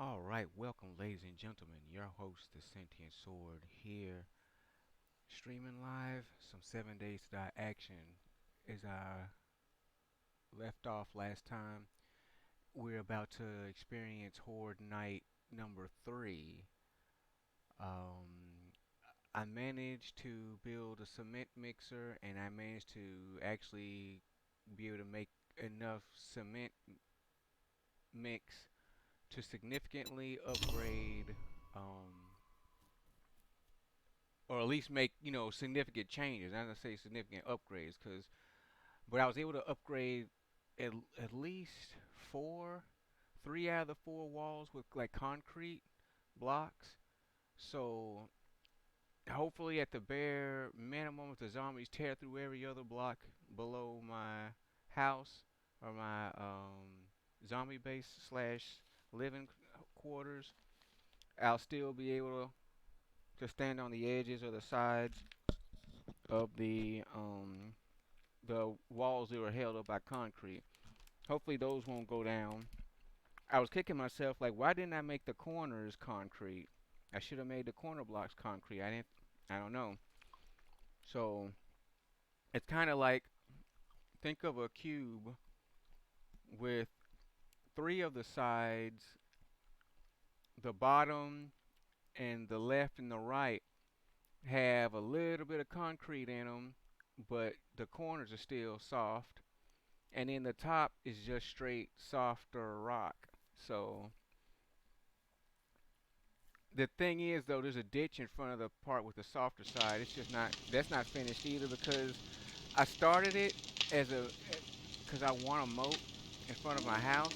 All right, welcome, ladies and gentlemen. Your host, the Sentient Sword, here, streaming live. Some 7 days to die action. As I left off last time, we're about to experience Horde Night number 3. Um, I managed to build a cement mixer, and I managed to actually be able to make enough cement mix to significantly upgrade. Or at least make significant changes. I'm gonna say significant upgrades, but I was able to upgrade at least four, three out of the four walls with like concrete blocks. So hopefully, at the bare minimum, if the zombies tear through every other block below my house or my zombie base slash living quarters, I'll still be able to stand on the edges or the sides of the walls that were held up by concrete. Hopefully those won't go down. I was kicking myself like, why didn't I make the corners concrete? I should have made the corner blocks concrete. I didn't. I don't know. So it's kind of like, think of a cube with three of the sides, the bottom and the left and the right have a little bit of concrete in them, but the corners are still soft, and then the top is just straight softer rock. So the thing is, though, there's a ditch in front of the part with the softer side. It's just not, that's not finished either, because I started it as a because I want a moat in front of my house.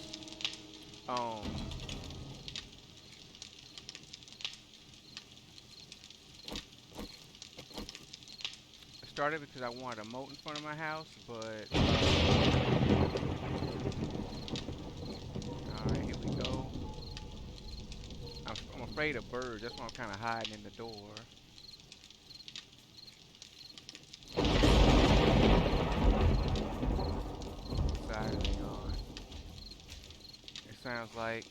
Um, I started because I wanted a moat in front of my house, but all right, here we go. I'm afraid of birds. That's why I'm kind of hiding in the door. What side are they on? It sounds like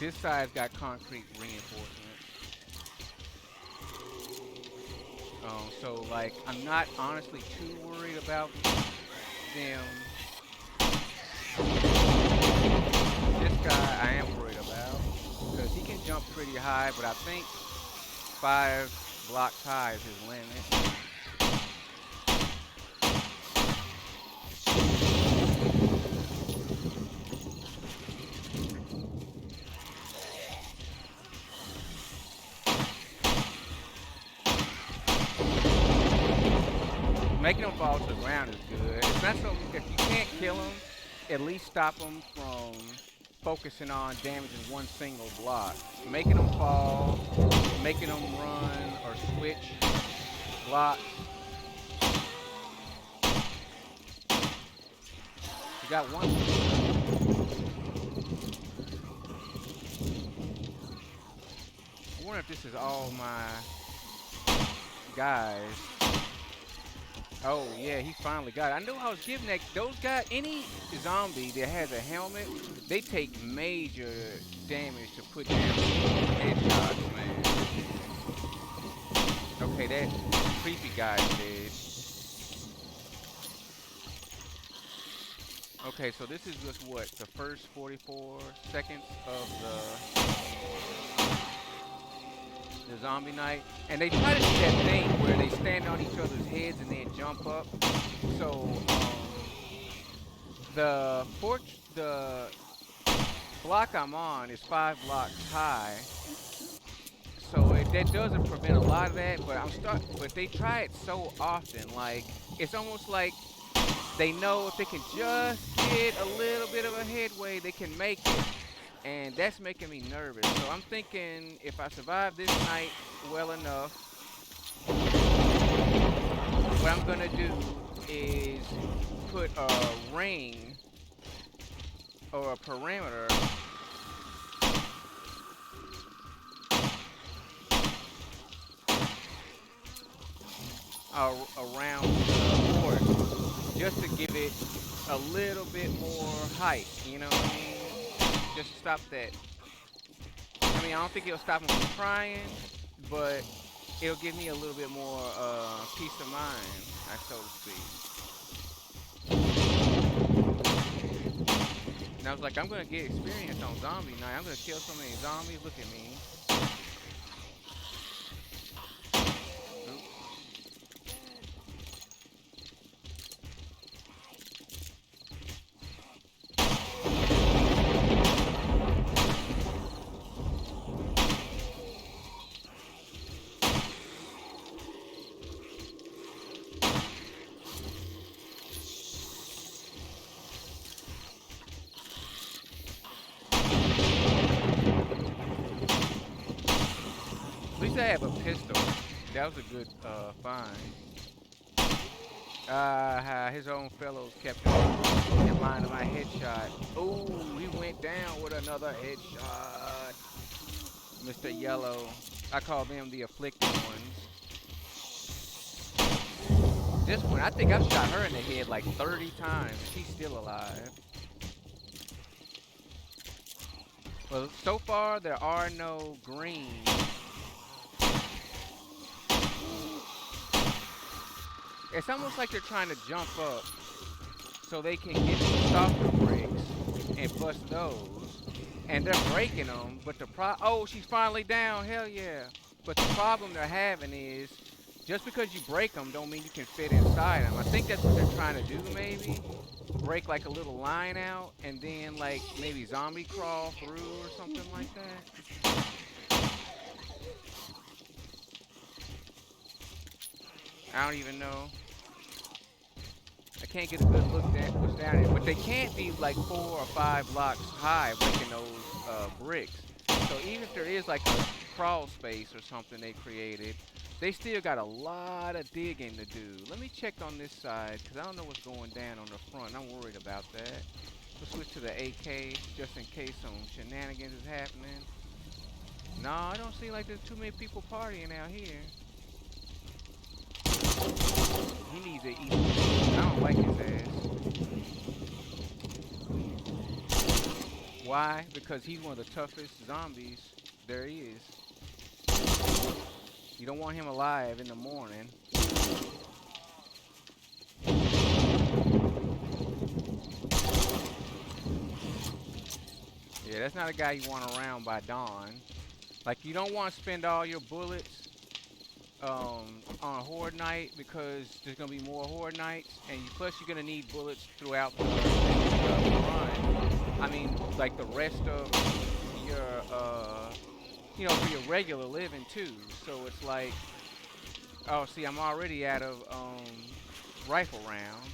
this side's got concrete reinforcement. So like I'm not honestly too worried about them. This guy I am worried about because he can jump pretty high, but I think 5 blocks high is his limit. Making them fall to the ground is good. It's not so if you can't kill them, at least stop them from focusing on damaging one single block. Making them fall, making them run or switch blocks. You got one. I wonder if this is all my guys. Oh yeah, he finally got it. I knew I was giving that. Those guys, any zombie that has a helmet, they take major damage to put down headshots, man. Okay, that creepy guy's dead. Okay, so this is just what, the first 44 seconds of the zombie night, and they try to do that thing where they stand on each other's heads and then jump up. So the block I'm on is 5 blocks high, so that doesn't prevent a lot of that. But they try it so often, like it's almost like they know if they can just get a little bit of a headway, they can make it. And that's making me nervous. So I'm thinking if I survive this night well enough, what I'm gonna do is put a ring or a perimeter around the fort just to give it a little bit more height. You know what I mean? Just to stop that. I mean, I don't think it'll stop him from trying, but it'll give me a little bit more peace of mind, I so to speak. And I was like, I'm gonna get experience on zombie night. I'm gonna kill so many zombies. Look at me. At least I have a pistol. That was a good find. His own fellows kept him in mind of my headshot. Ooh, he went down with another headshot. Mr. Yellow. I call them the afflicted ones. This one, I think I've shot her in the head like 30 times. She's still alive. Well, so far there are no greens. It's almost like they're trying to jump up so they can get the softer bricks and bust those. And they're breaking them, but oh, she's finally down, hell yeah. But the problem they're having is, just because you break them don't mean you can fit inside them. I think that's what they're trying to do maybe. Break like a little line out and then like maybe zombie crawl through or something like that. I don't even know. I can't get a good look at what's down here. But they can't be like 4 or 5 blocks high breaking those bricks. So even if there is like a crawl space or something they created, they still got a lot of digging to do. Let me check on this side, because I don't know what's going down on the front. I'm worried about that. Let's switch to the AK, just in case some shenanigans is happening. No, I don't seem like there's too many people partying out here. He needs to eat. I don't like his ass. Why? Because he's one of the toughest zombies there is. You don't want him alive in the morning. Yeah, that's not a guy you want around by dawn. Like, you don't want to spend all your bullets on a horde night, because there's gonna be more horde nights, and plus you're gonna need bullets throughout the run. I mean, like the rest of your you know, for your regular living too. So it's like, oh, see, I'm already out of rifle rounds.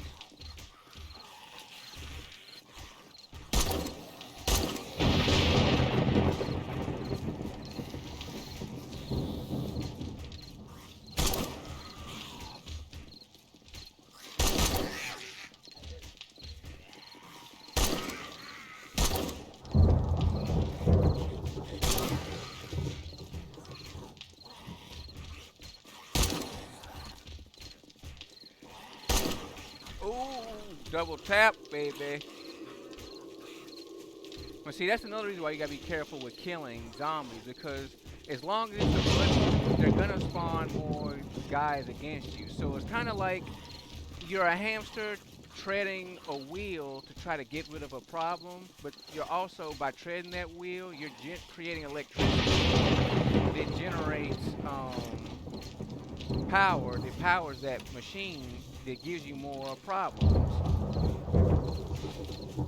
Double tap, baby. But see, that's another reason why you gotta be careful with killing zombies, because as long as it's a blood, they're gonna spawn more guys against you. So it's kind of like you're a hamster treading a wheel to try to get rid of a problem, but you're also, by treading that wheel, you're creating electricity that generates power that powers that machine that gives you more problems.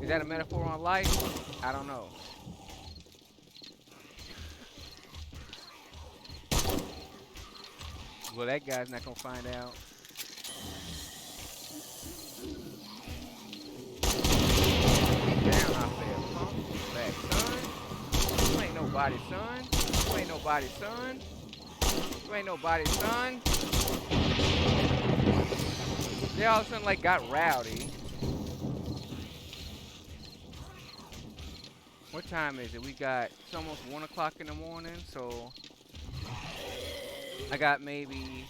Is that a metaphor on life? I don't know. Well, that guy's not gonna find out. Get down out there, punk. Back, son. You ain't nobody, son. You ain't nobody, son. You ain't nobody, son. They all of a sudden like got rowdy. What time is it? It's almost 1 o'clock in the morning, so I got maybe,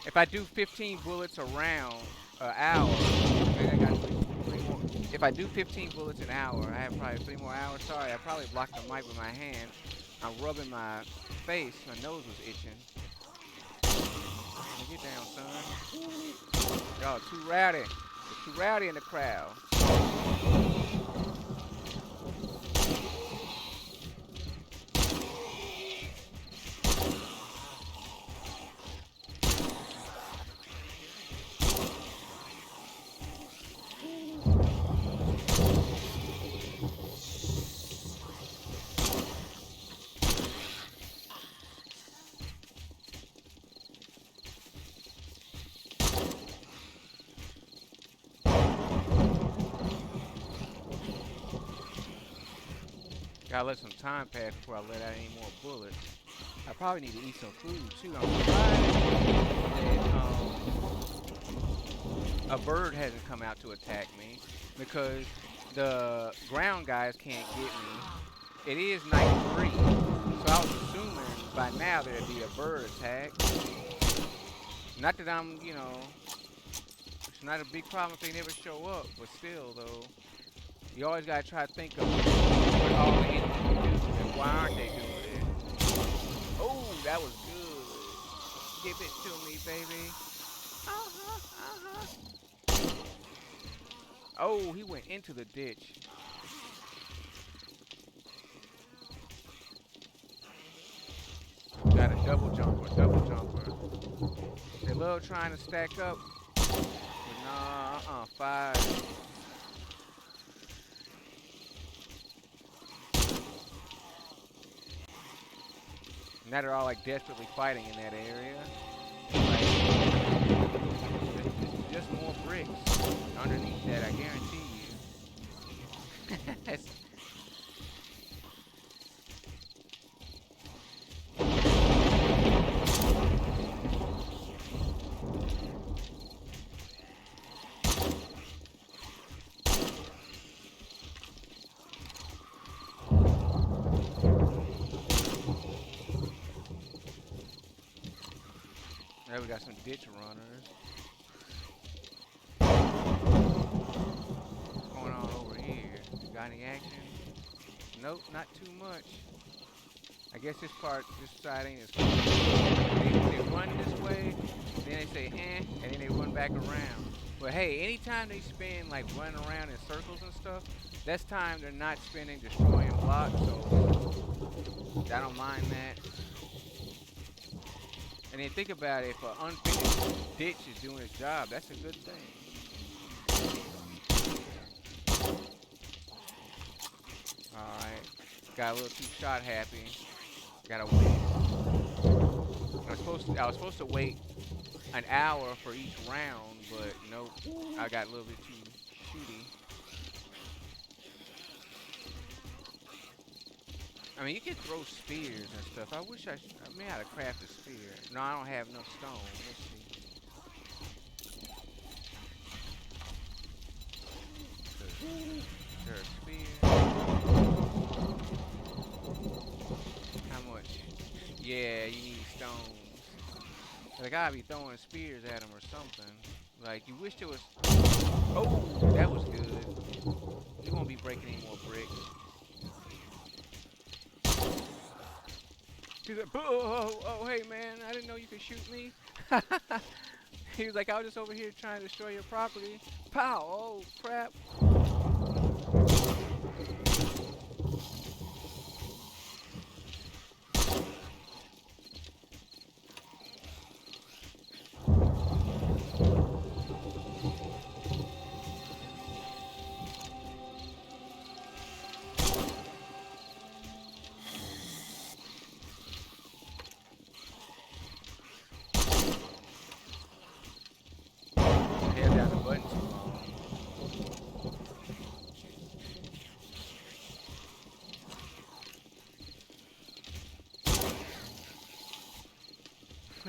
if I do 15 bullets around an hour, I got three more. If I do 15 bullets an hour, I have probably 3 more hours. Sorry, I probably blocked the mic with my hand. I'm rubbing my face. My nose was itching. Get down, son. Y'all too rowdy. You're too rowdy in the crowd. Gotta let some time pass before I let out any more bullets. I probably need to eat some food too. I'm surprised that a bird hasn't come out to attack me because the ground guys can't get me. It is night 3, so I was assuming by now there'd be a bird attack. Not that it's not a big problem if they never show up, but still though, you always gotta try to think of what all the enemies do and why aren't they doing it. Oh, that was good. Give it to me, baby. Oh, he went into the ditch. Got a double jumper. They love trying to stack up, but nah, fire. Now they're all like desperately fighting in that area. Like, just more bricks underneath that, I guarantee you. Now we got some ditch runners. What's going on over here? Got any action? Nope, not too much. I guess this side ain't as cool. They run this way, then they say and then they run back around. But hey, anytime they spin like running around in circles and stuff, that's time they're not spinning destroying blocks, so I don't mind that. And then think about it, if an unfinished ditch is doing its job, that's a good thing. Alright, got a little too shot happy. Gotta wait. I was supposed to wait an hour for each round, but nope. I got a little bit too shooty. I mean, you can throw spears and stuff. I may have to craft a spear. No, I don't have enough stone. Let's see. Is there a spear? How much? Yeah, you need stones. I gotta be throwing spears at them or something. Like, you wish there was... Oh, that was good. You won't be breaking any more bricks. He's like, oh, hey man, I didn't know you could shoot me. He was like, I was just over here trying to destroy your property. Pow, oh crap.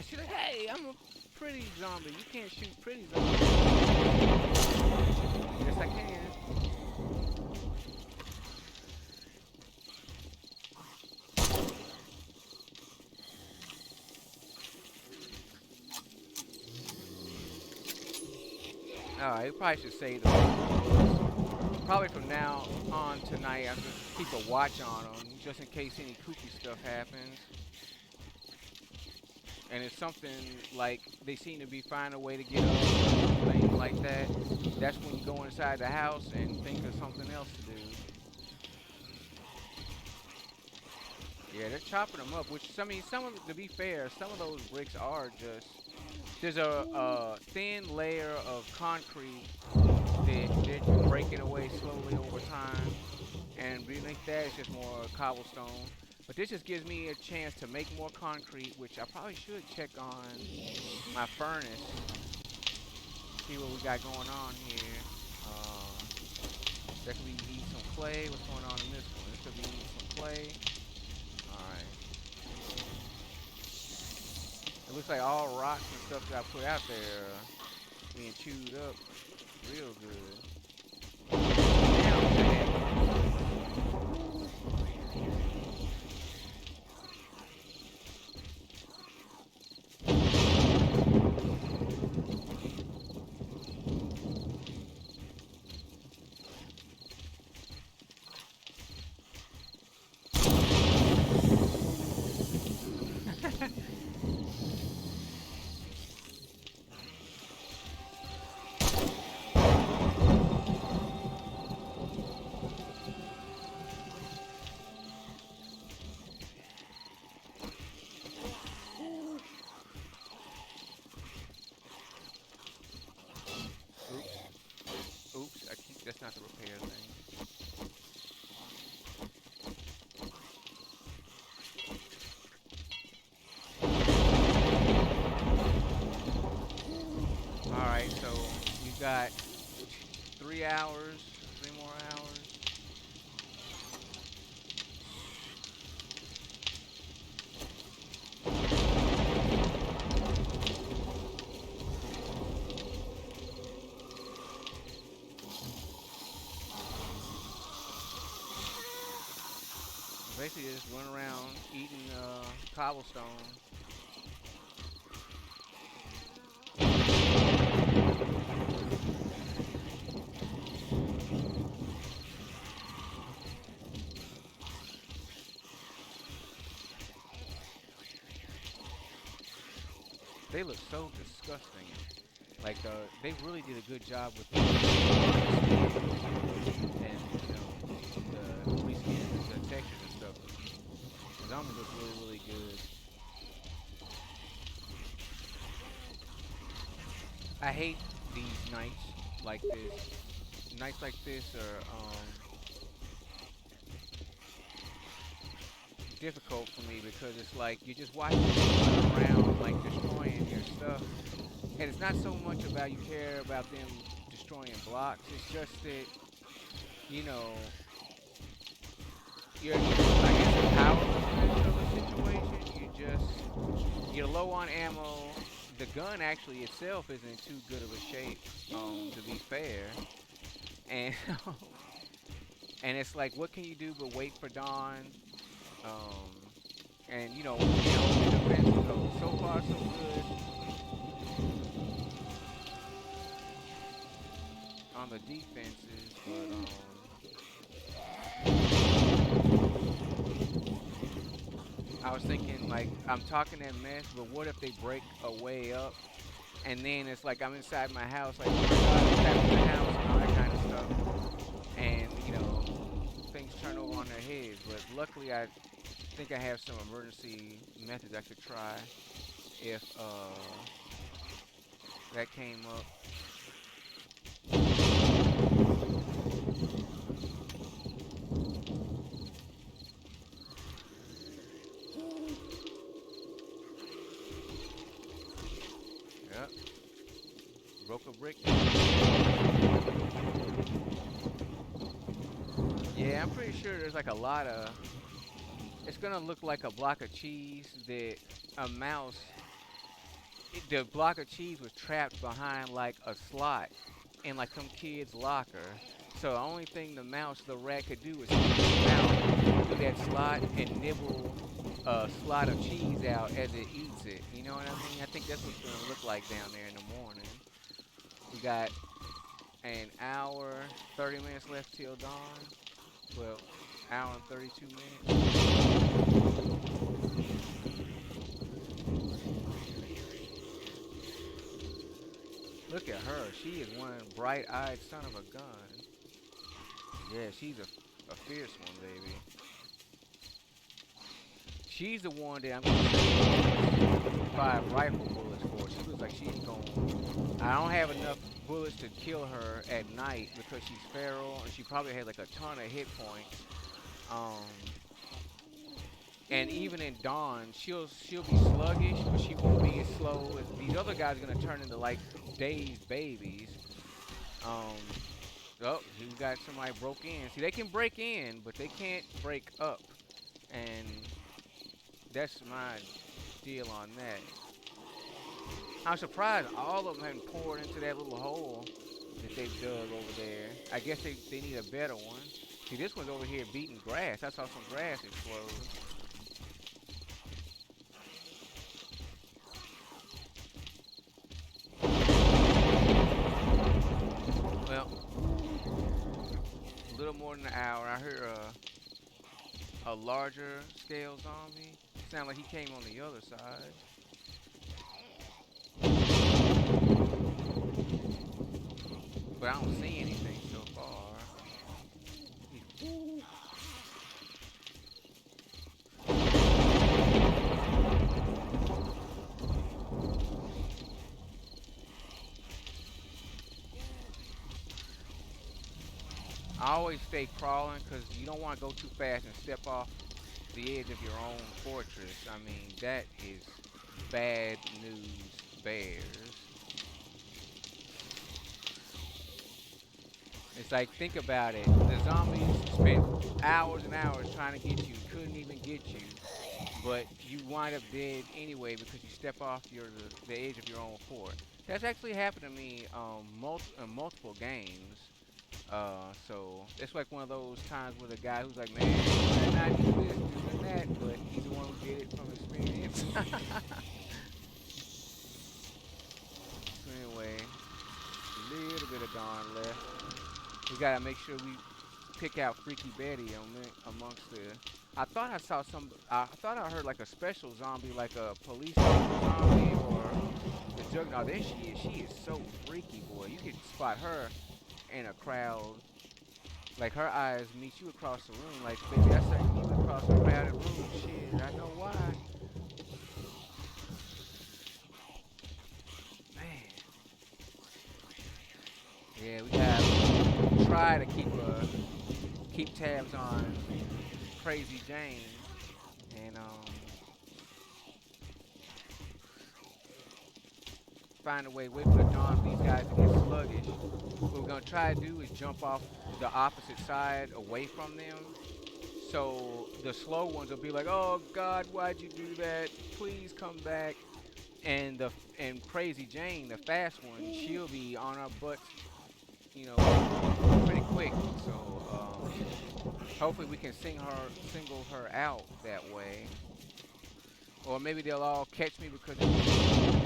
She's like, hey, I'm pretty zombie. You can't shoot pretty zombie. Yes, I can. Alright, you probably should say probably from now on tonight, I'm just keep a watch on them, just in case any kooky stuff happens. And it's something like they seem to be finding a way to get up or something like that. That's when you go inside the house and think of something else to do. Yeah, they're chopping them up. Which I mean, some of to be fair, some of those bricks are just there's a thin layer of concrete that they're breaking away slowly over time, and beneath that it's just more cobblestone. But this just gives me a chance to make more concrete, which I probably should check on my furnace, see what we got going on here. That could be eat some clay. What's going on in this one? This could be eat some clay. Alright. It looks like all rocks and stuff that I put out there being chewed up real good. Oops. Oops. That's not the repair thing. Alright, so we've got 3 hours, 3 more hours. Basically just run around eating cobblestone. They look so disgusting. Like they really did a good job with the and the reskin, the textures and stuff. The zombies look really good. I hate these nights like this. Nights like this are difficult for me because it's like you're just watching them run around like destroying your stuff. And it's not so much about you care about them destroying blocks. It's just that, you know, you're I guess a powerlessness of a situation. You're low on ammo. The gun actually itself isn't too good of a shape, to be fair. And and it's like, what can you do but wait for dawn? Um, and the defense goes so far so good on the defenses, but I was thinking like I'm talking that mess, but what if they break a way up, and then it's like I'm inside my house, like oh my god, I'm trapped in the house and all that kind of stuff, and things turn over on their heads. But luckily, I think I have some emergency methods I could try if that came up. Yep, broke a brick. Yeah, I'm pretty sure there's like a lot of. It's gonna look like a block of cheese that a mouse The block of cheese was trapped behind like a slot in like some kid's locker. So the only thing the rat could do was stick his mouth through that slot and nibble a slot of cheese out as it eats it. You know what I mean? I think that's what it's gonna look like down there in the morning. We got an hour, 30 minutes left till dawn. Well, hour and 32 minutes. Look at her. She is one bright-eyed son of a gun. Yeah, she's a fierce one, baby. She's the one that I'm gonna save 5 rifle bullets for. She looks like she's going. I don't have enough bullets to kill her at night because she's feral and she probably has like a ton of hit points. Um, and even in dawn, she'll be sluggish, but she won't be as slow as these other guys are gonna turn into like dazed babies. Um, oh, we got somebody broke in. See, they can break in, but they can't break up, and that's my deal on that. I'm surprised all of them haven't poured into that little hole that they've dug over there. I guess they need a better one. See, this one's over here beating grass. I saw some grass explode. Well, a little more than an hour. I heard a larger scale zombie. Sound like he came on the other side. But I don't see anything so far. I always stay crawling because you don't want to go too fast and step off the edge of your own fortress. I mean, that is bad news bears. It's like, think about it. The zombies spent hours and hours trying to get you, couldn't even get you, but you wind up dead anyway because you step off the edge of your own fort. That's actually happened to me multiple games. So it's like one of those times where the guy who's like, man, you better not do this, do that, but he's the one who did it from experience. So anyway, a little bit of dawn left. We gotta make sure we pick out Freaky Betty amongst the. I thought I saw some. I thought I heard like a special zombie, like a police zombie or the Juggernaut. There she is. She is so freaky, boy. You can spot her in a crowd. Like her eyes meet you across the room. Like, baby, I said you across a crowded room. Shit, I know why. Man. Yeah, we gotta try to keep tabs on Crazy Jane and find a way, wait for the dawn for these guys to get sluggish. What we're gonna try to do is jump off the opposite side away from them. So the slow ones will be like, "Oh God, why'd you do that? Please come back." And Crazy Jane, the fast one, she'll be on our butts, you know, pretty quick. So hopefully we can single her out that way. Or maybe they'll all catch me because of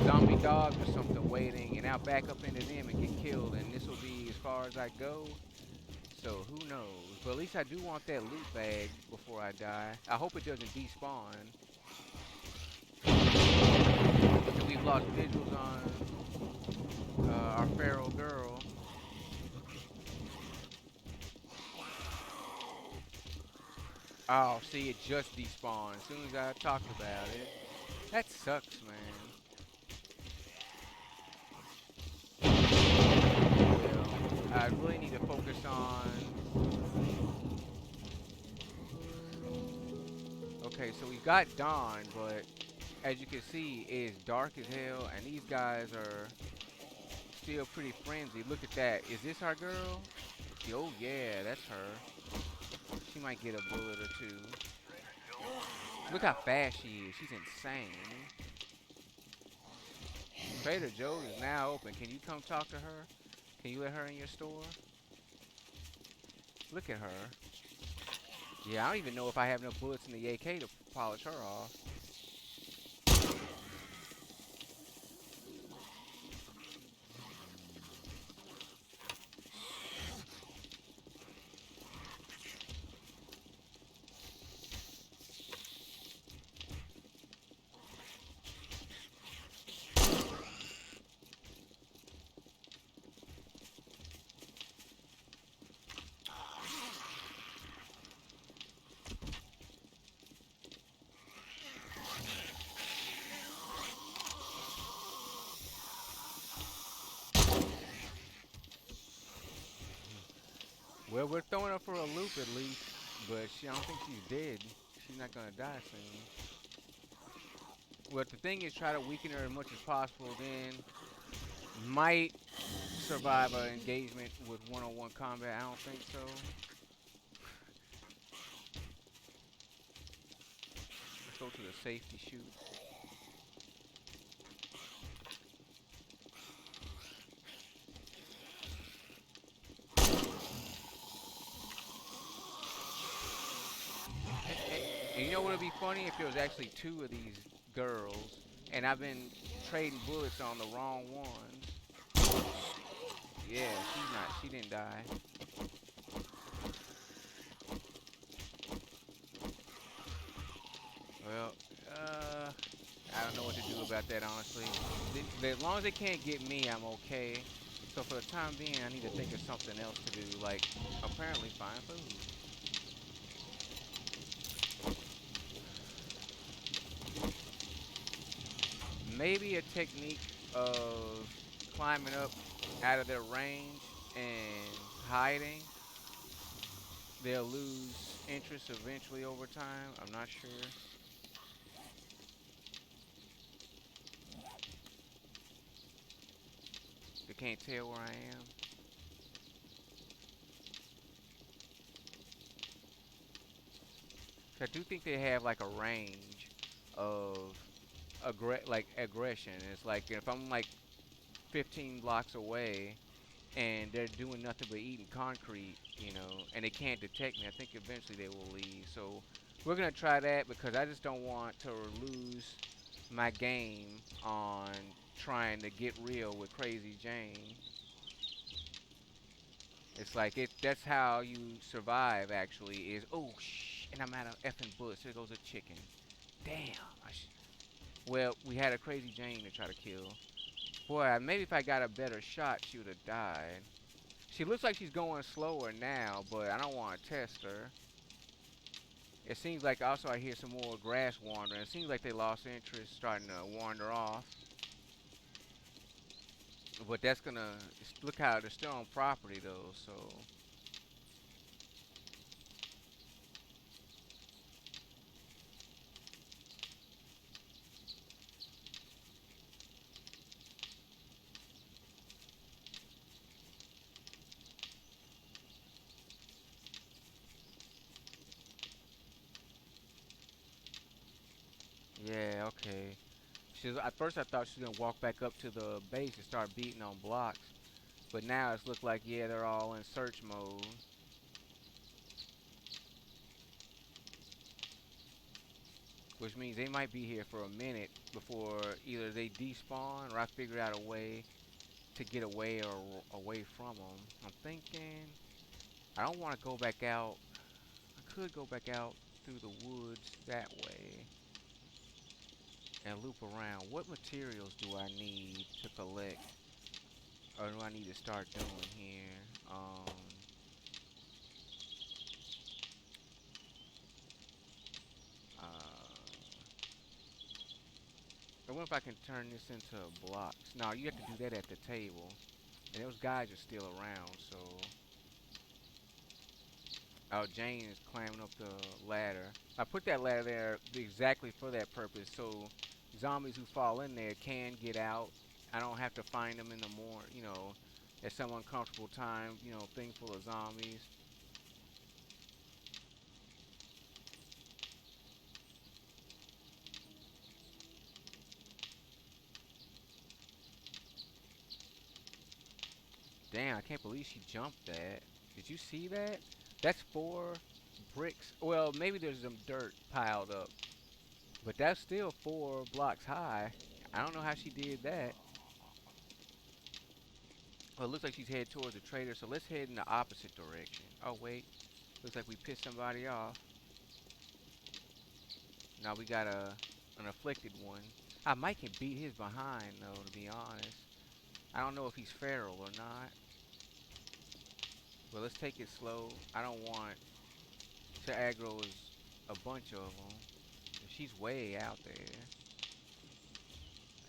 zombie dogs or something waiting, and I'll back up into them and get killed, and this will be as far as I go. So who knows? But at least I do want that loot bag before I die. I hope it doesn't despawn. And we've lost visuals on our feral girl. Oh, see, it just despawned as soon as I talked about it. That sucks, man. Well, I really need to focus on. Okay, so we got Dawn, but as you can see, it's dark as hell, and these guys are still pretty frenzied. Look at that. Is this our girl? Oh yeah, that's her. She might get a bullet or two. Look how fast she is. She's insane. Trader Joe's is now open. Can you come talk to her? Can you let her in your store? Look at her. Yeah, I don't even know if I have enough bullets in the AK to polish her off. Well, we're throwing her for a loop at least, but I don't think she's dead. She's not gonna die soon. Well, the thing is, try to weaken her as much as possible. Then might survive an engagement with one-on-one combat. I don't think so. Let's go to the safety shoot. And you know what would be funny if there was actually two of these girls, and I've been trading bullets on the wrong ones. Yeah, she's not. She didn't die. Well, I don't know what to do about that, honestly. As long as they can't get me, I'm okay. So for the time being, I need to think of something else to do, like apparently find food. Maybe a technique of climbing up out of their range and hiding. They'll lose interest eventually over time. I'm not sure. They can't tell where I am. I do think they have like a range of aggression. It's like if I'm like 15 blocks away and they're doing nothing but eating concrete, and they can't detect me, I think eventually they will leave. So we're gonna try that because I just don't want to lose my game on trying to get real with Crazy Jane. It's like that's how you survive actually is and I'm out of effing bullets. Here goes a chicken. Damn. Well, we had a Crazy Jane to try to kill. Boy, maybe if I got a better shot, she would have died. She looks like she's going slower now, but I don't want to test her. It seems like also I hear some more grass wandering. It seems like they lost interest, starting to wander off. But that's gonna look how they're still on property though. So yeah, okay. At first I thought she was gonna walk back up to the base and start beating on blocks, but now it's looked like yeah they're all in search mode, which means they might be here for a minute before either they despawn or I figure out a way to get away or away from them. I'm thinking I don't want to go back out. I could go back out through the woods that way and loop around. What materials do I need to collect, or do I need to start doing here? I wonder if I can turn this into blocks. No, you have to do that at the table, and those guys are still around. So, oh, Jane is climbing up the ladder. I put that ladder there exactly for that purpose, so zombies who fall in there can get out. I don't have to find them in the morning, at some uncomfortable time, thing full of zombies. Damn, I can't believe she jumped that. Did you see that? That's 4 bricks. Well, maybe there's some dirt piled up, but that's still 4 blocks high. I don't know how she did that. Well, it looks like she's headed towards the trader, so let's head in the opposite direction. Oh, wait. Looks like we pissed somebody off. Now we got an afflicted one. I might can beat his behind, though, to be honest. I don't know if he's feral or not. But let's take it slow. I don't want to aggro a bunch of them. She's way out there.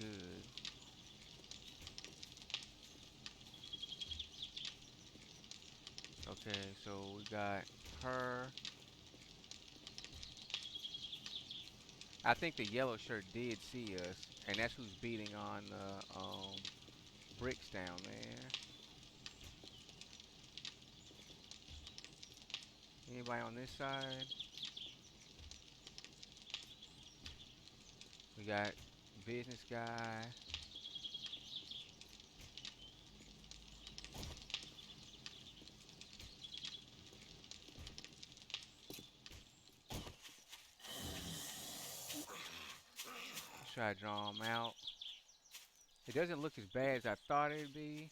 Good. Okay, so we got her. I think the yellow shirt did see us, and that's who's beating on the bricks down there. Anybody on this side? We got business guy. Let's try to draw him out. It doesn't look as bad as I thought it'd be.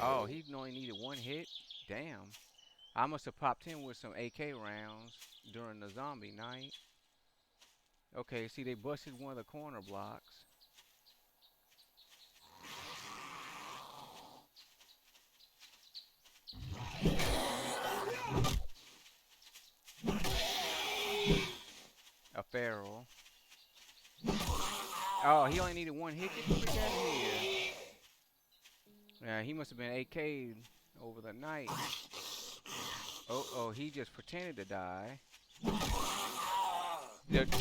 Oh, he only needed 1 hit? Damn. I must have popped him with some AK rounds during the zombie night. Okay, see, they busted one of the corner blocks. A feral. Oh, he only needed 1 hit. Get the freak out of here. Yeah, he must have been AK'd over the night. Oh, he just pretended to die.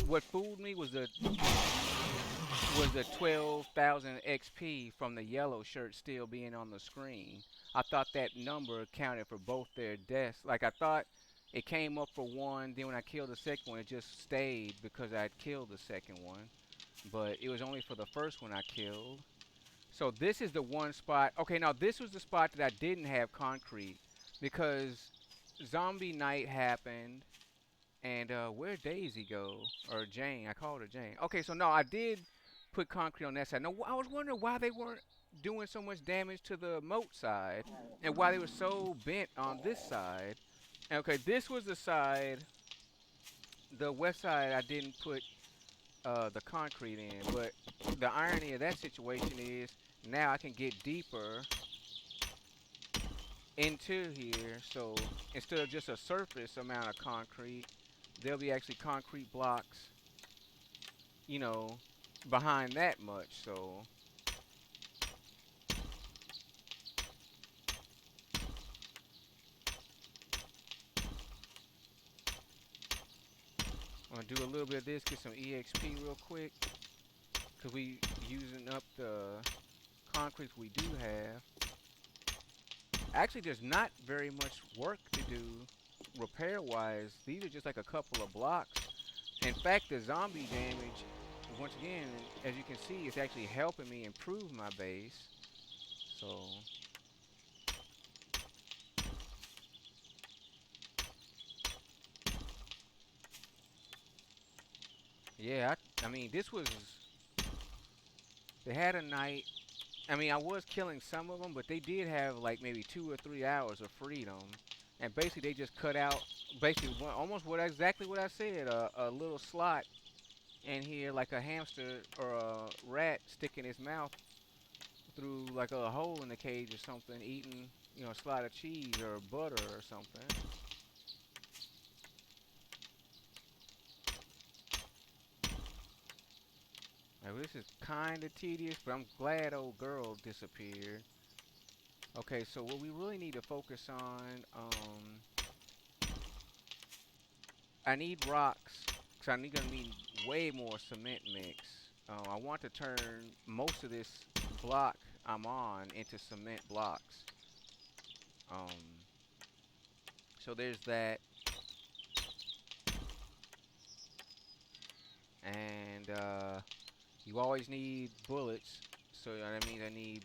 What fooled me was the 12,000 XP from the yellow shirt still being on the screen. I thought that number accounted for both their deaths. Like, I thought it came up for one, then when I killed the second one, it just stayed because I'd killed the second one. But it was only for the first one I killed. So this is the one spot. Okay, now this was the spot that I didn't have concrete because zombie night happened. And where'd Daisy go? Or Jane? I called her Jane. Okay, so no, I did put concrete on that side. No, I was wondering why they weren't doing so much damage to the moat side and why they were so bent on this side. Okay, this was the side, the west side I didn't put the concrete in. But the irony of that situation is now I can get deeper into here. So instead of just a surface amount of concrete, there'll be actually concrete blocks, you know, behind that much. So I'm gonna do a little bit of this, get some EXP real quick, cause we using up the concrete we do have. Actually, there's not very much work to do repair-wise. These are just like a couple of blocks. In fact, the zombie damage, once again, as you can see, is actually helping me improve my base. So yeah, I mean, this was, they had a night. I mean, I was killing some of them, but they did have like maybe 2 or 3 hours of freedom, and basically they just cut out basically almost exactly what I said, a little slot in here like a hamster or a rat sticking his mouth through like a hole in the cage or something, eating, you know, a slot of cheese or butter or something. Now, this is kind of tedious, but I'm glad old girl disappeared. Okay, so what we really need to focus on, I need rocks, because I'm gonna need way more cement mix. I want to turn most of this block I'm on into cement blocks. Um, so there's that, and you always need bullets. So that means I need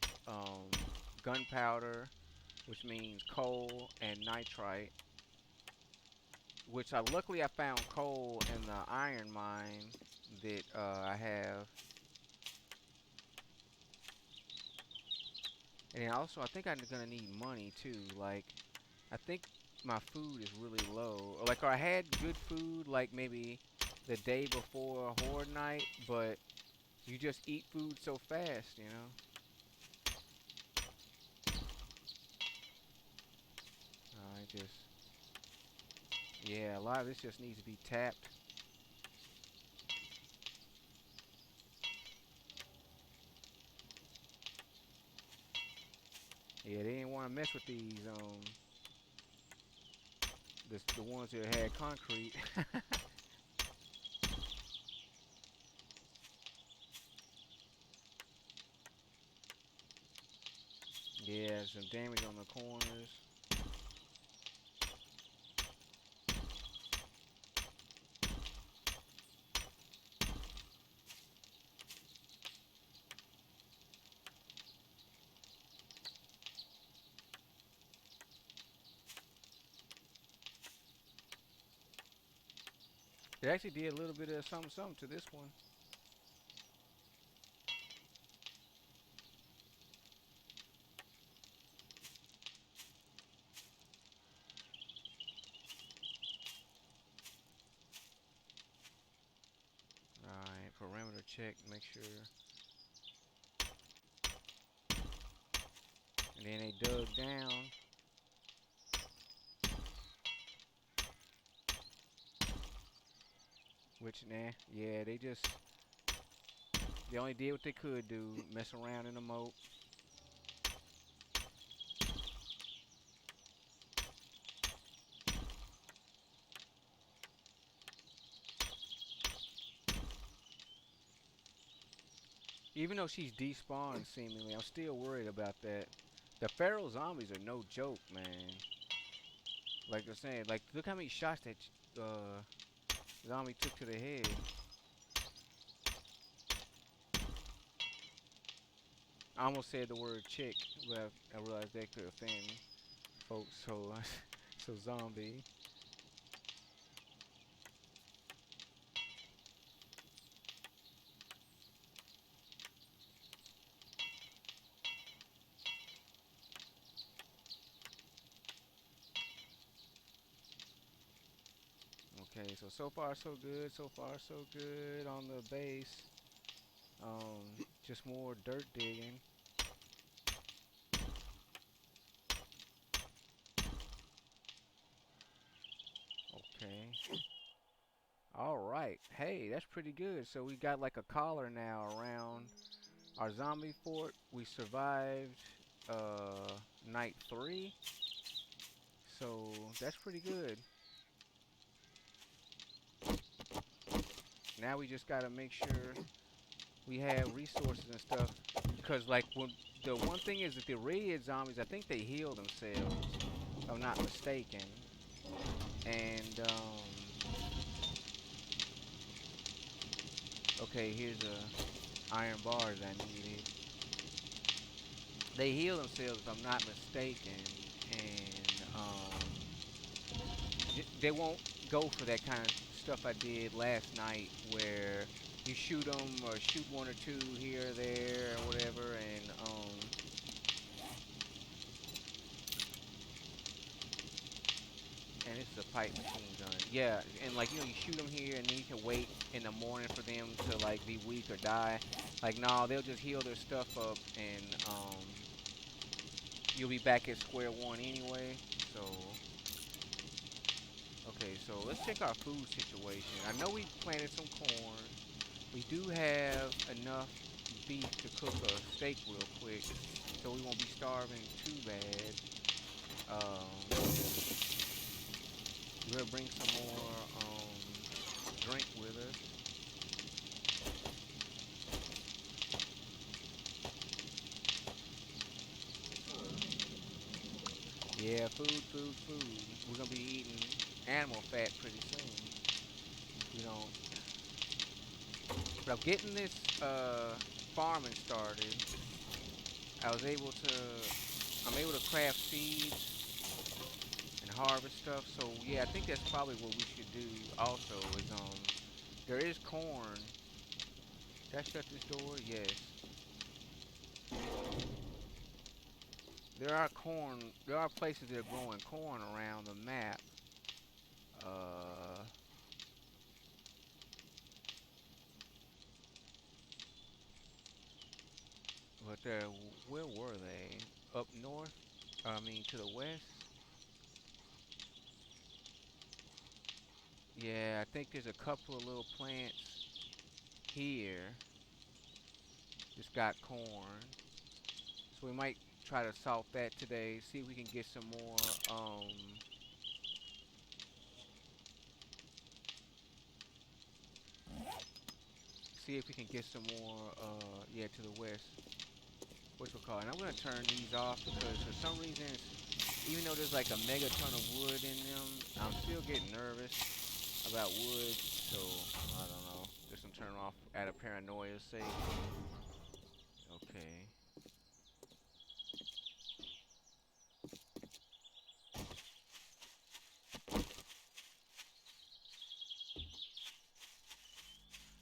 gunpowder, which means coal, and nitrite. Which I luckily I found coal in the iron mine that I have, and then also I think I'm gonna need money too. Like I think my food is really low. Like I had good food like maybe the day before Horde Night, but you just eat food so fast, you know. I just yeah, a lot of this just needs to be tapped. Yeah, they didn't want to mess with these the ones that had concrete. Yeah, some damage on the corners. They actually did a little bit of something something to this one. Alright, perimeter check, make sure. And then they dug down. Which, nah, yeah, they only did what they could do, mess around in the moat. Even though she's despawned seemingly, I'm still worried about that. The feral zombies are no joke, man. Like they're saying, like look how many shots that zombie took to the head. I almost said the word chick, but I realized that could offend folks. So, so zombie. Okay, so far so good. So far so good on the base. Just more dirt digging. Okay. All right. Hey, that's pretty good. So we got like a collar now around our zombie fort. We survived night 3. So that's pretty good. Now we just got to make sure we have resources and stuff because like when the one thing is that the red zombies, I think they heal themselves if I'm not mistaken. And okay, here's a iron bars I needed. They heal themselves if I'm not mistaken, and they won't go for that kind of stuff I did last night, where you shoot them or shoot one or two here or there or whatever, and this is a pipe machine gun. Yeah, and like you know, you shoot them here, and then you can wait in the morning for them to like be weak or die. Like, no, they'll just heal their stuff up, and you'll be back at square one anyway. So, okay, so let's check our food situation. I know we planted some corn. We do have enough beef to cook a steak real quick, so we won't be starving too bad. We're gonna bring some more drink with us. Yeah, food. We're gonna be eating animal fat pretty soon. We don't. But I'm getting this farming started. I was able to. I'm able to craft seeds and harvest stuff. So yeah, I think that's probably what we should do. Also, is there is corn. Did I shut this door? Yes. There are corn. There are places that are growing corn around the map. Uh, but where were they? Up north? I mean, to the west? Yeah, I think there's a couple of little plants here. Just got corn. So we might try to salt that today. See if we can get some more. See if we can get some more. Yeah, to the west. What's we call it? And I'm gonna turn these off because for some reason, even though there's like a megaton of wood in them, I'm still getting nervous about wood. So I don't know. Just gonna turn them off out of paranoia's sake. Okay.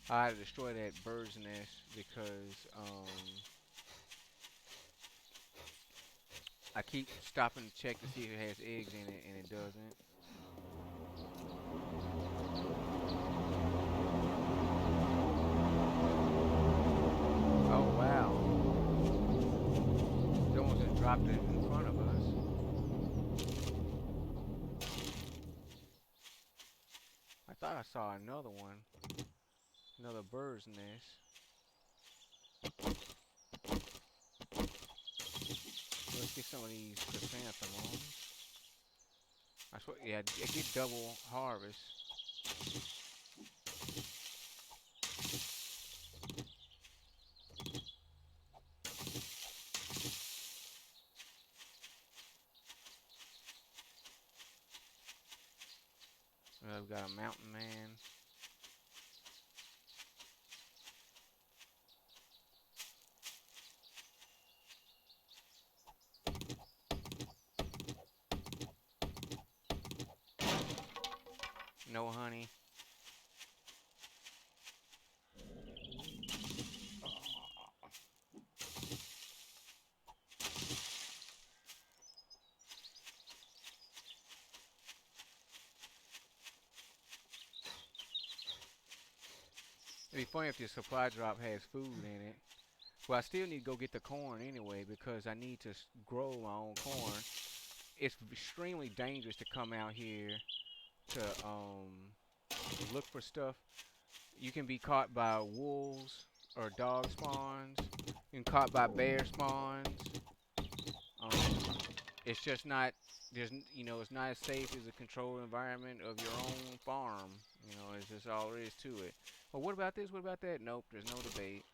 I had to destroy that bird's nest because I keep stopping to check to see if it has eggs in it, and it doesn't. Oh wow! Someone just dropped it in front of us. I thought I saw another one, another bird's nest. Let's get some of these chrysanthemums. I swear, yeah, I get double harvest. We've got a mountain man. No honey. It'd be funny if the supply drop has food in it. Well, I still need to go get the corn anyway because I need to grow my own corn. It's extremely dangerous to come out here to look for stuff. You can be caught by wolves or dog spawns. You can caught by bear spawns. Um, it's just not it's not as safe as a controlled environment of your own farm. It's just all there is to it. Well, what about this? What about that? Nope, there's no debate.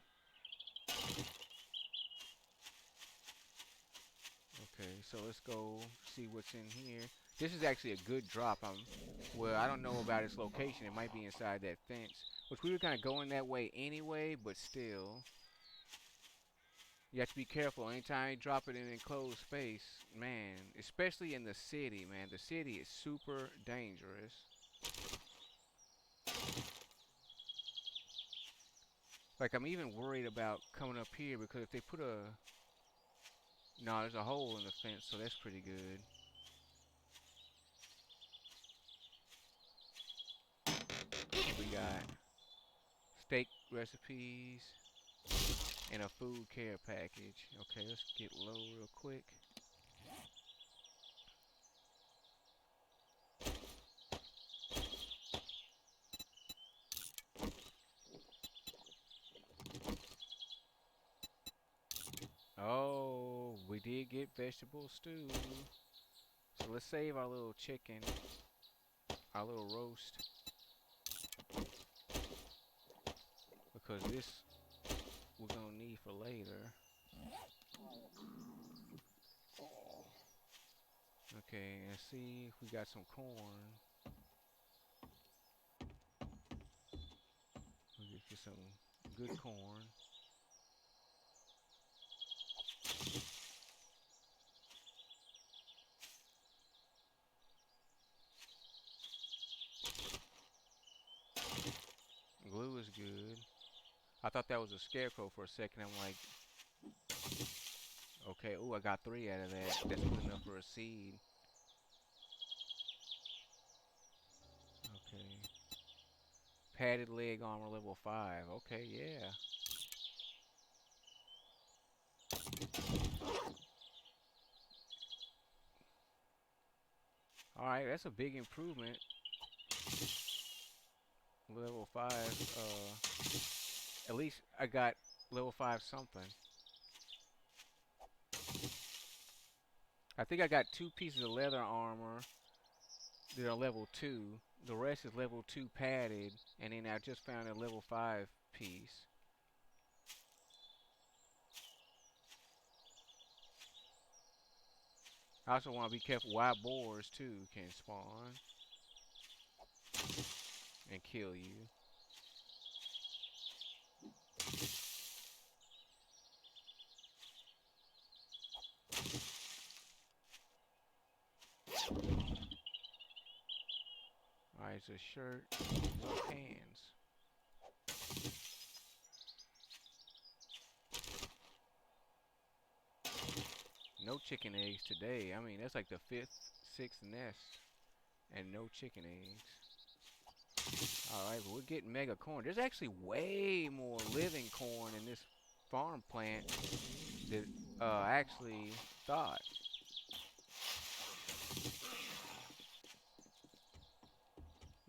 Okay, so let's go see what's in here. This is actually a good drop. Well, I don't know about its location. It might be inside that fence, which we were kind of going that way anyway, but still. You have to be careful anytime you drop it in an enclosed space, man. Especially in the city, man. The city is super dangerous. Like I'm even worried about coming up here because if they put a no, there's a hole in the fence, so that's pretty good. What we got steak recipes and a food care package. Okay, let's get low real quick. Oh, we did get vegetable stew. So let's save our little chicken, our little roast, because this we're gonna need for later. Okay, and see if we got some corn. We get some good corn. was good. I thought that was a scarecrow for a second. I'm like, okay, ooh, I got three out of that. That's good enough for a seed. Okay. Padded leg armor level 5. Okay, yeah. Alright, that's a big improvement. Level 5, at least I got level 5 something. I think I got two pieces of leather armor that are level 2. The rest is level 2 padded, and then I just found a level 5 piece. I also want to be careful. Wild boars too can spawn and kill you. Alright, it's a shirt, no pants. No chicken eggs today. I mean, that's like the fifth, sixth nest, and no chicken eggs. Alright, but we're getting mega corn. There's actually way more living corn in this farm plant than I actually thought.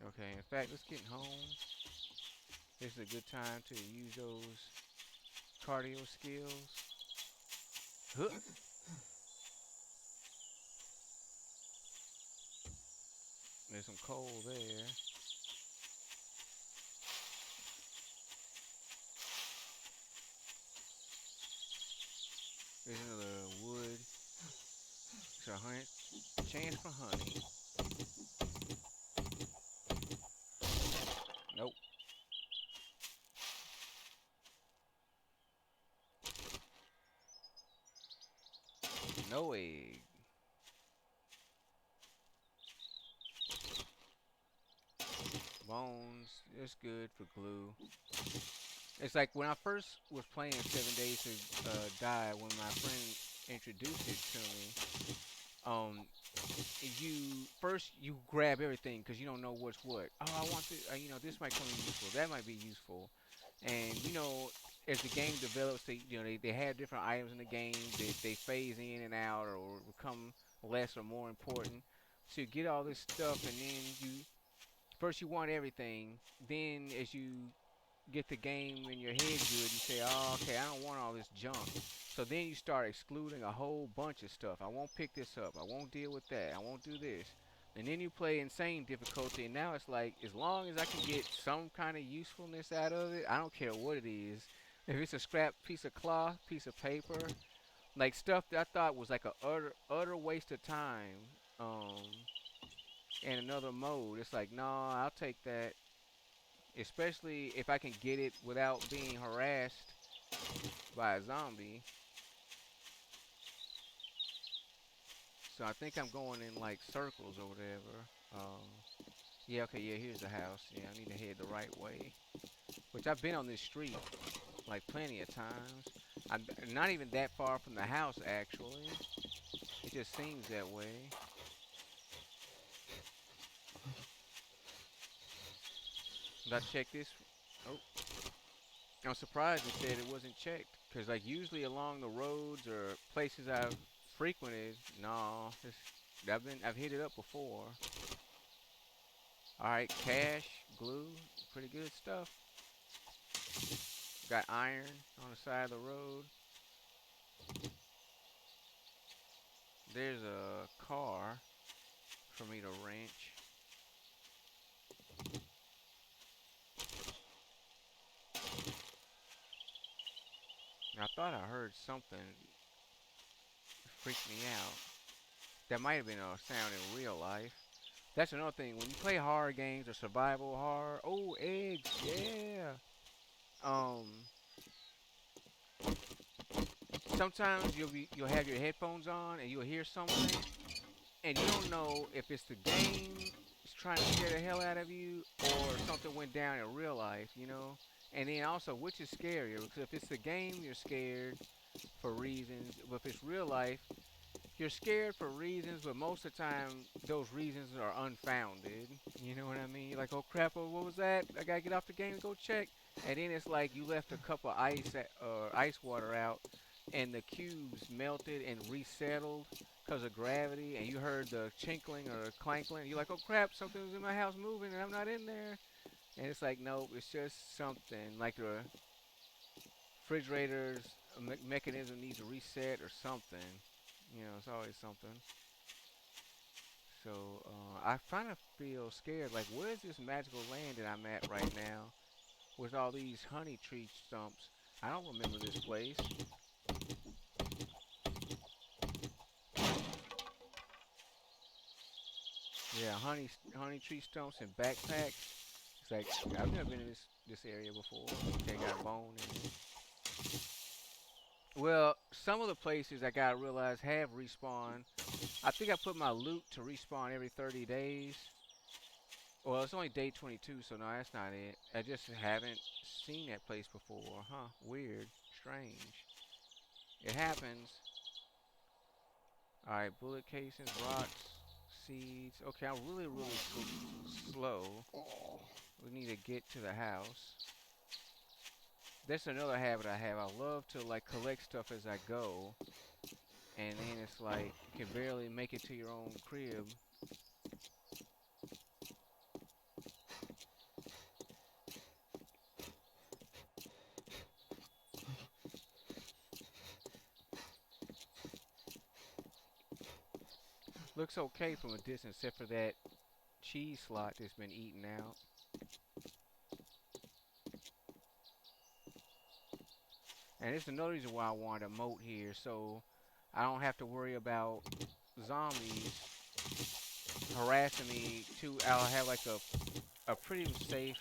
Okay, in fact, let's get home. This is a good time to use those cardio skills. Huh. There's some coal there. There's another wood. It's a chance for honey. Nope. No egg. Bones. It's good for glue. It's like when I first was playing 7 Days to Die, when my friend introduced it to me, um, you grab everything because you don't know what's what. Oh, I want this. This might come in useful. That might be useful. And as the game develops, they have different items in the game that they phase in and out or become less or more important. So you get all this stuff, and then you want everything. Then as you get the game in your head good, you say, oh, okay, I don't want all this junk. So then you start excluding a whole bunch of stuff. I won't pick this up. I won't deal with that. I won't do this. And then you play insane difficulty, and now it's like, as long as I can get some kind of usefulness out of it, I don't care what it is. If it's a scrap piece of cloth, piece of paper, like stuff that I thought was like a utter waste of time, in another mode, it's like, no, I'll take that. Especially if I can get it without being harassed by a zombie. So I think I'm going in like circles or whatever. Yeah, okay, yeah, here's the house. Yeah, I need to head the right way. Which I've been on this street like plenty of times. I'm not even that far from the house actually. It just seems that way. But I checked this. Oh, I'm surprised it said it wasn't checked. Because like usually along the roads or places I've frequented, no, I've hit it up before. All right, cash, glue, pretty good stuff. Got iron on the side of the road. There's a car for me to wrench. I thought I heard something freak me out. That might have been a sound in real life. That's another thing. When you play horror games or survival horror, oh, eggs, yeah. Um, Sometimes you'll have your headphones on and you'll hear something, and you don't know if it's the game trying to scare the hell out of you, or something went down in real life, you know? And then also, which is scarier? Because if it's the game, you're scared for reasons, but if it's real life, you're scared for reasons, but most of the time, those reasons are unfounded. You know what I mean? You're like, oh crap, oh, what was that? I gotta get off the game and go check. And then it's like you left a cup of ice water out, and the cubes melted and resettled because of gravity, and you heard the chinkling or the clankling. You're like, oh crap, something was in my house moving, and I'm not in there. And it's like, nope, it's just something. Like the refrigerator's mechanism needs to reset or something. You know, it's always something. So I kind of feel scared. Like, where's this magical land that I'm at right now with all these honey tree stumps? I don't remember this place. Yeah, honey tree stumps and backpacks. It's like I've never been in this area before. Okay, got bone in it. Well, some of the places I gotta realize have respawn. I think I put my loot to respawn every 30 days. Well, it's only day 22, so no, that's not it. I just haven't seen that place before. Huh? Weird. Strange. It happens. Alright, bullet casings, rocks, seeds. Okay, I'm really slow. We need to get to the house. That's another habit I have. I love to like collect stuff as I go. And then it's like you can barely make it to your own crib. Looks okay from a distance, except for that cheese slot that's been eaten out. And it's another reason why I want a moat here, so I don't have to worry about zombies harassing me. Too, I'll have like a pretty safe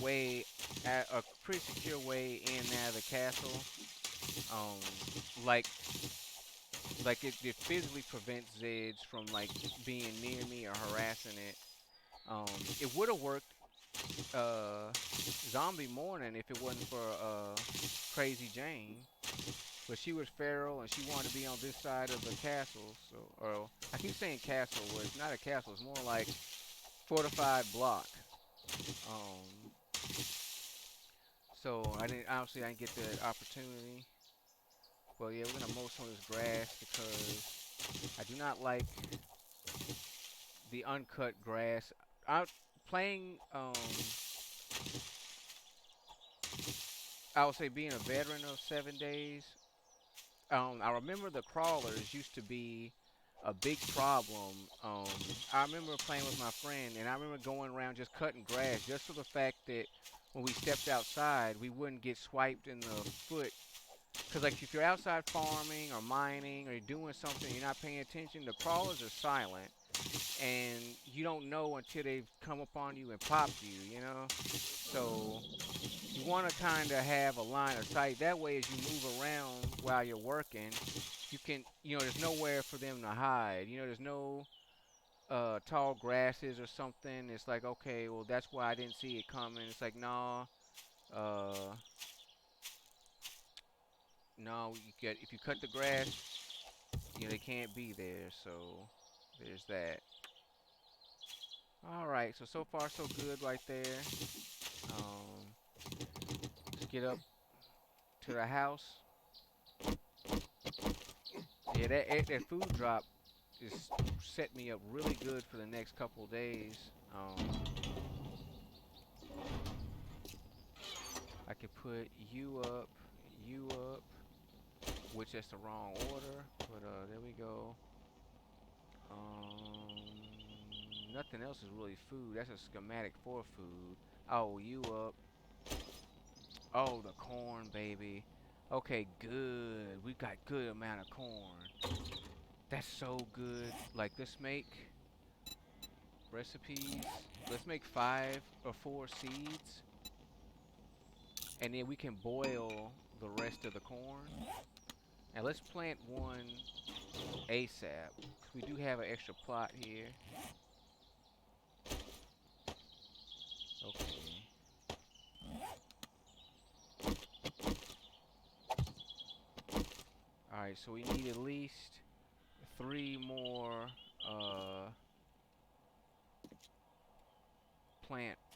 way, a pretty secure way in and out of the castle. Um, like it physically prevents Zeds from like being near me or harassing it. Um, it would have worked zombie morning if it wasn't for Crazy Jane. But she was feral and she wanted to be on this side of the castle. So, or I keep saying castle, but it's not a castle. It's more like fortified block. Um, so I didn't get the opportunity. But yeah, we're gonna mow some of this grass because I do not like the uncut grass. I playing I would say being a veteran of 7 days. I remember the crawlers used to be a big problem. Um, I remember playing with my friend, and I remember going around just cutting grass, just for the fact that when we stepped outside, we wouldn't get swiped in the foot. Because like if you're outside farming or mining or you're doing something, you're not paying attention. The crawlers are silent, and you don't know until they've come upon you and popped you. You know, so you want to kind of have a line of sight. That way, as you move around while you're working, you can, you know, there's nowhere for them to hide. You know, there's no tall grasses or something. It's like, okay, well, that's why I didn't see it coming. It's like, nah, uh, no, you get if you cut the grass, you know, they can't be there. So there's that. All right, so far so good right there. Let's get up to the house. Yeah, that food drop just set me up really good for the next couple of days. I could put you up, which that's the wrong order, but there we go. Nothing else is really food. That's a schematic for food. Oh, you up. Oh, the corn, baby. Okay, good. We got good amount of corn. That's so good. Like, let's make recipes. Let's make 5 or 4 seeds, and then we can boil the rest of the corn. And let's plant one ASAP. We do have an extra plot here. Okay. Alright, so we need at least 3 more uh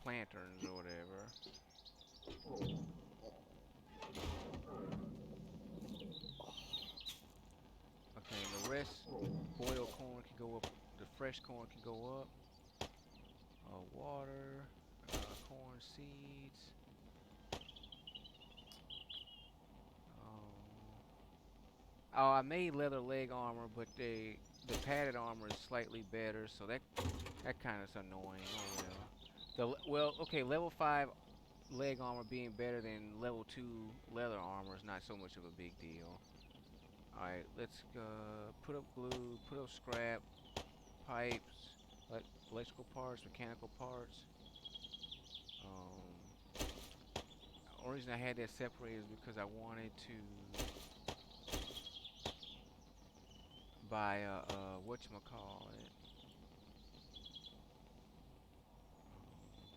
planterns or whatever. Okay, and the rest, boiled corn can go up. The fresh corn can go up. Water, corn seeds. Um, oh, I made leather leg armor, but the padded armor is slightly better, so that kind of is annoying. Oh well. Well, okay, level 5 leg armor being better than level 2 leather armor is not so much of a big deal. All right, let's put up glue, put up scrap, pipes, electrical parts, mechanical parts. Um, only reason I had that separated is because I wanted to buy a whatchamacallit,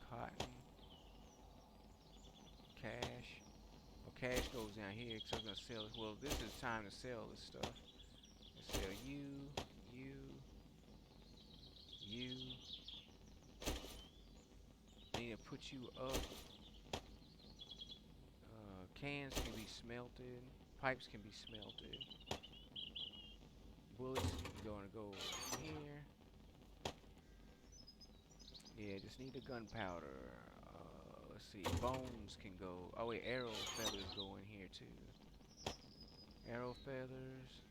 cotton, cash. Well, cash goes down here because I'm gonna sell it. Well, this is time to sell this stuff. Let's sell you, you, you. I need to put you up. Cans can be smelted. Pipes can be smelted. Bullets gonna go here. Yeah, just need the gunpowder. Let's see. Bones can go. Oh wait, arrow feathers go in here too. Arrow feathers.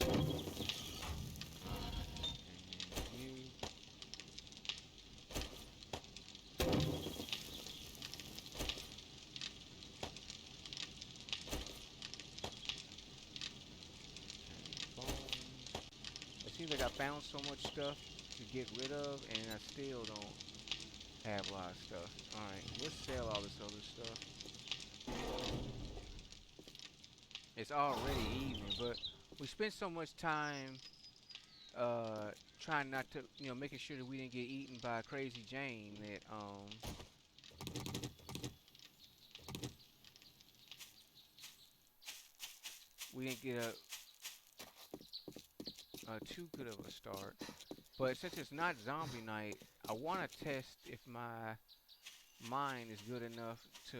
And you. Bones. It seems like I found so much stuff to get rid of, and I still don't have a lot of stuff. Alright, let's sell all this other stuff. It's already evening, but we spent so much time uh, trying not to, making sure that we didn't get eaten by Crazy Jane that we didn't get a too good of a start. But since it's not zombie night, I want to test if my mind is good enough to.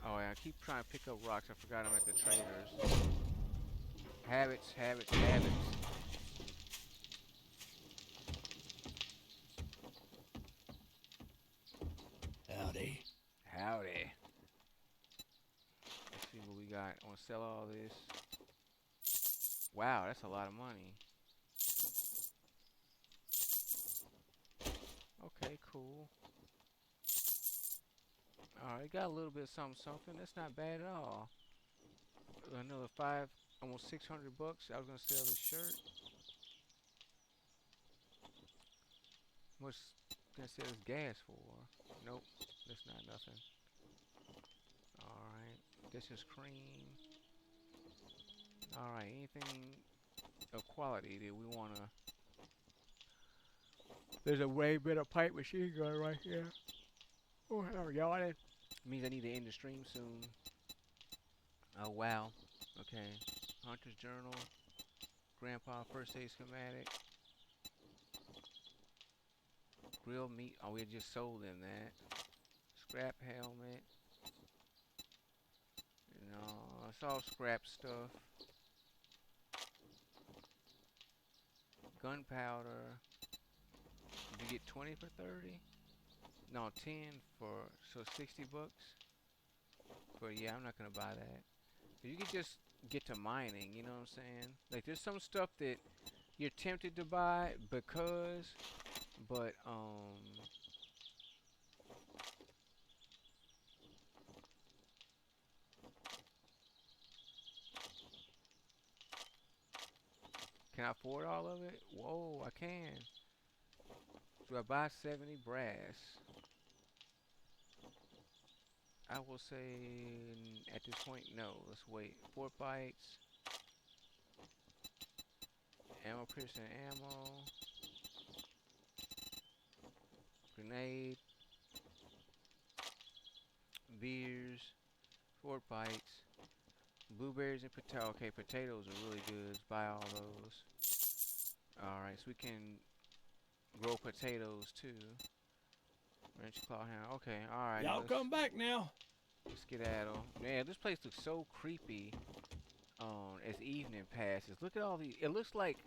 Oh yeah, I keep trying to pick up rocks. I forgot I'm at the traders. Habits, habits, habits. Howdy. Howdy. Let's see what we got. I want to sell all this. Wow, that's a lot of money. Okay, cool. Alright, got a little bit of something, something. That's not bad at all. Another almost 600 bucks. I was gonna sell this shirt. Much gonna sell this gas for? Nope, that's not nothing. Alright, this is cream. Alright, anything of quality that we wanna. There's a way better pipe machine gun right here. Oh, I'm yawning. Means I need to end the stream soon. Oh wow. Okay. Hunter's journal. Grandpa first aid schematic. Grilled meat. Oh, we just sold in that. Scrap helmet. No, it's all scrap stuff. Gunpowder. Did you get 20 for 30? No, 10 for, so 60 bucks? But yeah, I'm not gonna buy that. You can just get to mining, you know what I'm saying? Like there's some stuff that you're tempted to buy because, but can I afford all of it? Whoa, I can. Do I buy 70 brass? I will say at this point, no. Let's wait. Fort bites, ammo piercing ammo, grenade, beers, fort bites, blueberries and potato. Okay, potatoes are really good. Let's buy all those. Alright, so we can grow potatoes too. Wrench claw hammer. Okay, alrighty, Y'all come back now. let's skedaddle. Man, this place looks so creepy as evening passes. Look at all these. It looks like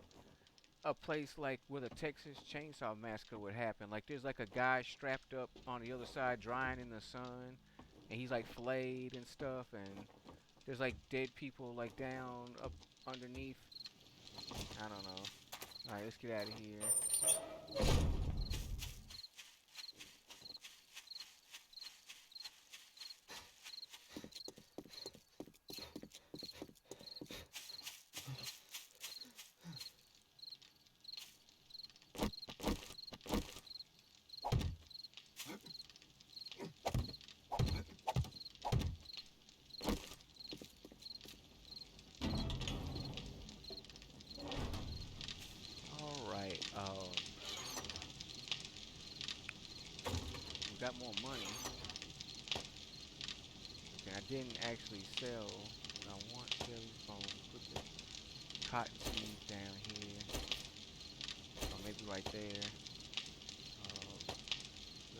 a place like where the Texas Chainsaw Massacre would happen. Like there's like a guy strapped up on the other side drying in the sun, and he's like flayed and stuff, and there's like dead people like down up underneath. I don't know. All right, let's get out of here. All right. We got more money. Okay, I didn't actually sell what I want. Sell these bones. Put the cotton seeds down here, or maybe right there.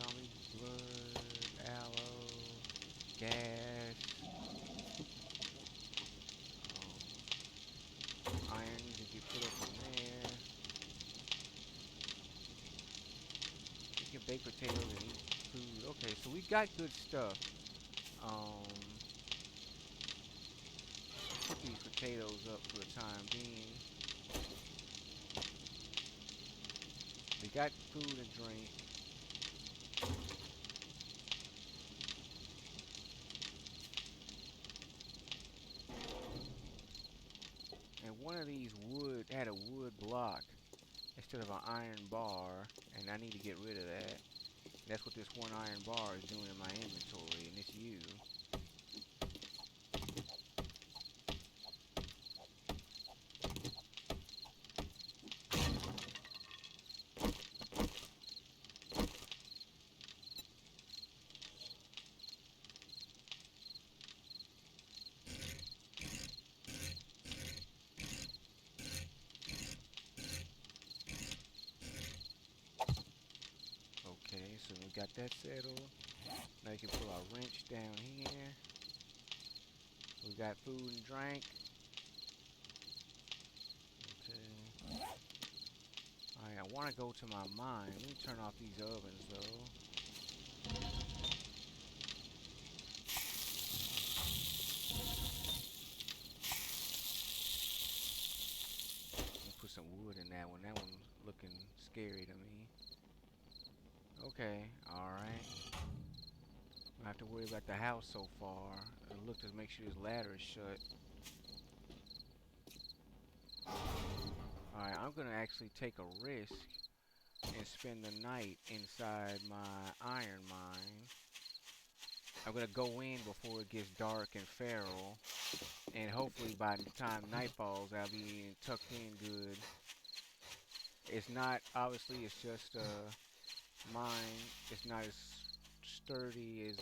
Zombie blood, aloe, gas, iron needs to get put up in there. We can bake potatoes and eat food. Okay, so we got good stuff. Um, put these potatoes up for the time being. We got food and drink. And one of these wood had a wood block instead of an iron bar, and I need to get rid of that. That's what this one iron bar is doing in my inventory, and it's you. Okay, so we got that settled. Now you can pull our wrench down here. We got food and drink. Okay. Alright, I want to go to my mine. Let me turn off these ovens though. I'm gonna put some wood in that one. That one's looking scary to me. Okay, alright. Don't have to worry about the house so far. Look to make sure this ladder is shut. Alright, I'm gonna actually take a risk and spend the night inside my iron mine. I'm gonna go in before it gets dark and feral, and hopefully by the time night falls, I'll be tucked in good. It's not, obviously, it's just mine. It's not as sturdy as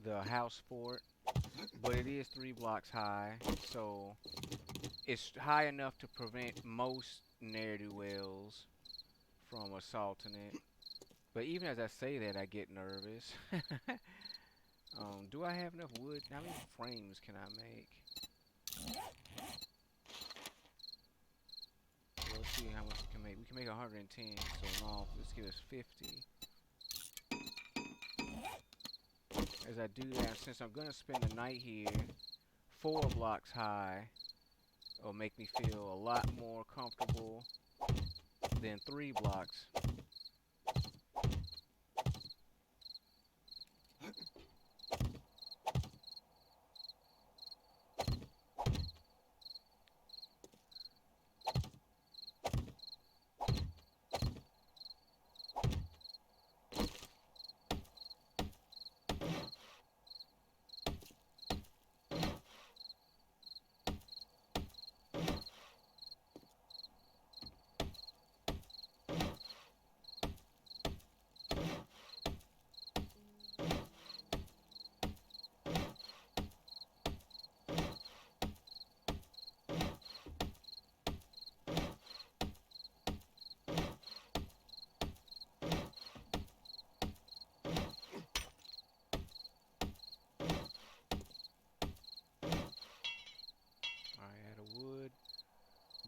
the house fort, but it is 3 blocks high, so it's high enough to prevent most ne'er-do-wells from assaulting it. But even as I say that, I get nervous. Do I have enough wood? How many frames can I make? Well, let's see how much we can make. We can make 110, so no, let's give us 50. As I do that, since I'm gonna spend the night here, 4 blocks high will make me feel a lot more comfortable than 3 blocks.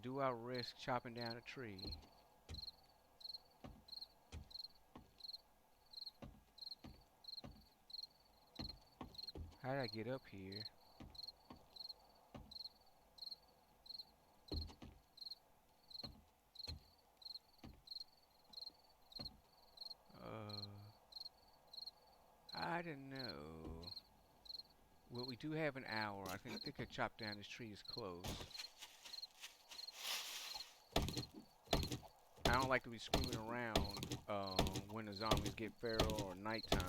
Do I risk chopping down a tree? How did I get up here? I don't know. Well, we do have an hour. I think they could chop down this tree is close. I don't like to be screwing around when the zombies get feral or nighttime.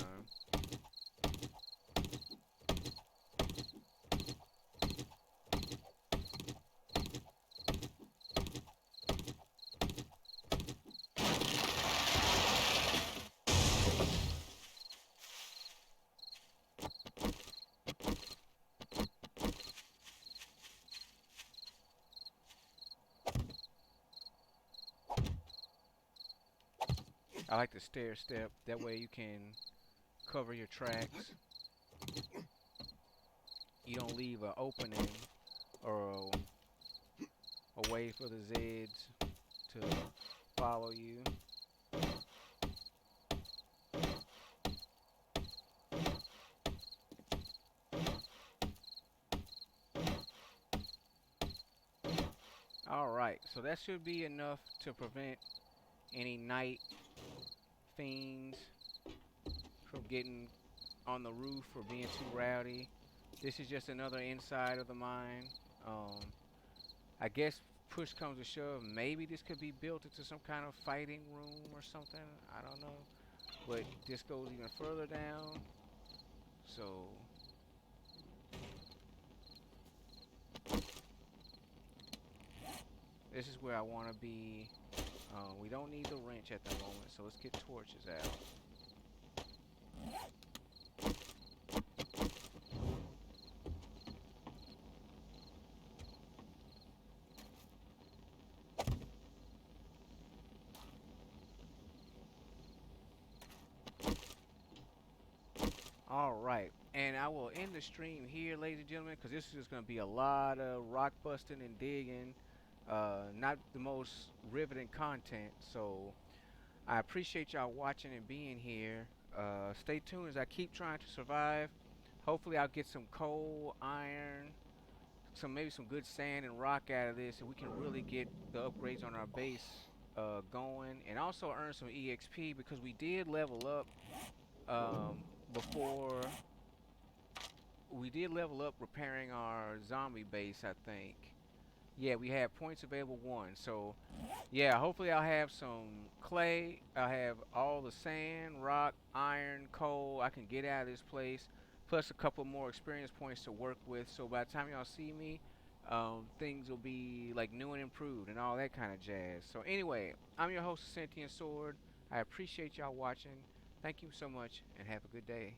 I like the stair step. That way you can cover your tracks. You don't leave an opening or a way for the Zeds to follow you. Alright, so that should be enough to prevent any night fiends from getting on the roof or being too rowdy. This is just another inside of the mine. Um, I guess push comes to shove, maybe this could be built into some kind of fighting room or something. I don't know. But this goes even further down. So this is where I want to be. We don't need the wrench at the moment, so let's get torches out. All right, and I will end the stream here, ladies and gentlemen, because this is just going to be a lot of rock busting and digging. Not the most riveting content, so I appreciate y'all watching and being here. Stay tuned as I keep trying to survive. Hopefully, I'll get some coal, iron, maybe some good sand and rock out of this, and we can really get the upgrades on our base going, and also earn some EXP because we did level up before. We did level up repairing our zombie base, I think. Yeah, we have points available one. So, yeah, hopefully I'll have some clay. I'll have all the sand, rock, iron, coal I can get out of this place. Plus a couple more experience points to work with. So by the time y'all see me, things will be like new and improved and all that kind of jazz. So anyway, I'm your host, Sentient Sword. I appreciate y'all watching. Thank you so much and have a good day.